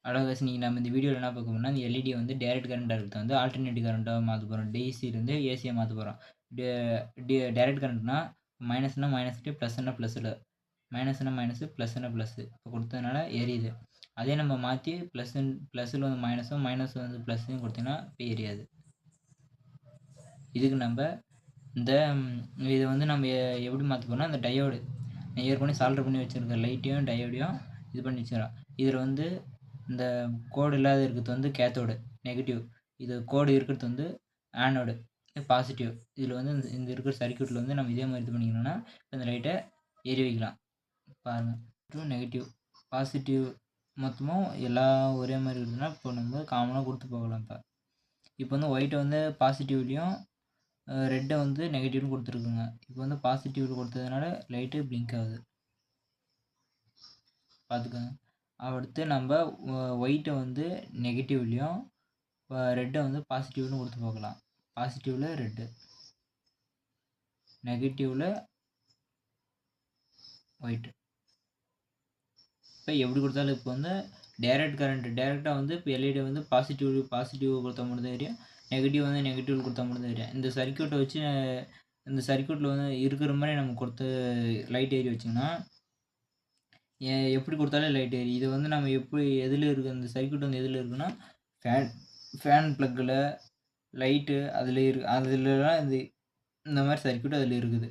Hello guys, இன்னைக்கு நம்ம இந்த வீடியோவில் என்ன பார்க்க போறோம்னா, இந்த எல்இடி வந்து டைரக்ட் கரண்ட்டாக இருக்கிறத வந்து ஆல்டர்னேட் கரண்ட்டாக மாற்ற போகிறோம். டிசிலேருந்து ஏசியாக மாற்ற போகிறோம். டைரக்ட் கரண்ட்னா மைனஸ்னா மைனஸ்ட்டு, ப்ளஸ்னா ப்ளஸ்ஸில், மைனஸ்னா மைனஸு, ப்ளஸ்னா ப்ளஸ்ஸு இப்போ கொடுத்ததுனால எரியுது. அதே நம்ம மாற்றி ப்ளஸ்ஸில் வந்து மைனஸும், மைனஸ் வந்து ப்ளஸ்ஸையும் கொடுத்தீங்கன்னா இப்போ எரியாது. இதுக்கு நம்ம இந்த இதை வந்து நம்ம எப்படி மாற்ற போகிறோம்னா, அந்த டயோடு ஏற்கனவே சால்டர் பண்ணி வச்சுருக்க லைட்டையும் டயோடையும் இது பண்ணி வச்சுக்கிறோம். இதில் வந்து இந்த கோடு இல்லாத இருக்கிறது வந்து கேத்தோடு நெகட்டிவ், இது கோடு இருக்கிறது வந்து ஆனோடு பாசிட்டிவ். இதில் வந்து இந்த இருக்கிற சர்க்யூட்டில் வந்து நம்ம இதே மாதிரி இது பண்ணிக்கணும்னா இந்த லைட்டை எரி வைக்கலாம். பாருங்கள், டூ நெகட்டிவ் பாசிட்டிவ் மொத்தமும் எல்லாம் ஒரே மாதிரி இருக்குதுன்னா இப்போ நம்ம காமனாக கொடுத்து போகலாம். இப்போ வந்து ஒயிட்டை வந்து பாசிட்டிவ்லேயும் ரெட்டை வந்து நெகட்டிவ்னு கொடுத்துருக்குங்க. இப்போ வந்து பாசிட்டிவ் கொடுத்ததுனால லைட்டு பிளிங்க் ஆகுது, பார்த்துக்கோங்க. அடுத்து நம்ம ஒயிட்டை வந்து நெகட்டிவ்லேயும் ரெட்டை வந்து பாசிட்டிவ்னு கொடுத்து பார்க்கலாம். பாசிட்டிவில் ரெட்டு, நெகட்டிவில் ஒயிட்டு. இப்போ எப்படி கொடுத்தாலும் இப்போ வந்து டேரெக்டாக வந்து இப்போ எல்இடி வந்து பாசிட்டிவ் கொடுத்தா மட்டும் தான் எரியும், நெகட்டிவ் வந்து நெகட்டிவ் கொடுத்தா மட்டும் தான் எரியும். இந்த சர்க்யூட்டை வச்சு இந்த சர்க்யூட்டில் வந்து இருக்கிற மாதிரி நம்ம கொடுத்து லைட் ஏறி வச்சிங்கன்னா எப்படி கொடுத்தாலும் லைட் ஏறி. இது வந்து நம்ம எப்படி எதில் இருக்குது, இந்த சர்க்யூட் வந்து எதில் இருக்குன்னா ஃபேன் ப்ளக்கில் லைட்டு அதில் அதுலலாம் இந்த மாதிரி சர்க்யூட் அதில் இருக்குது.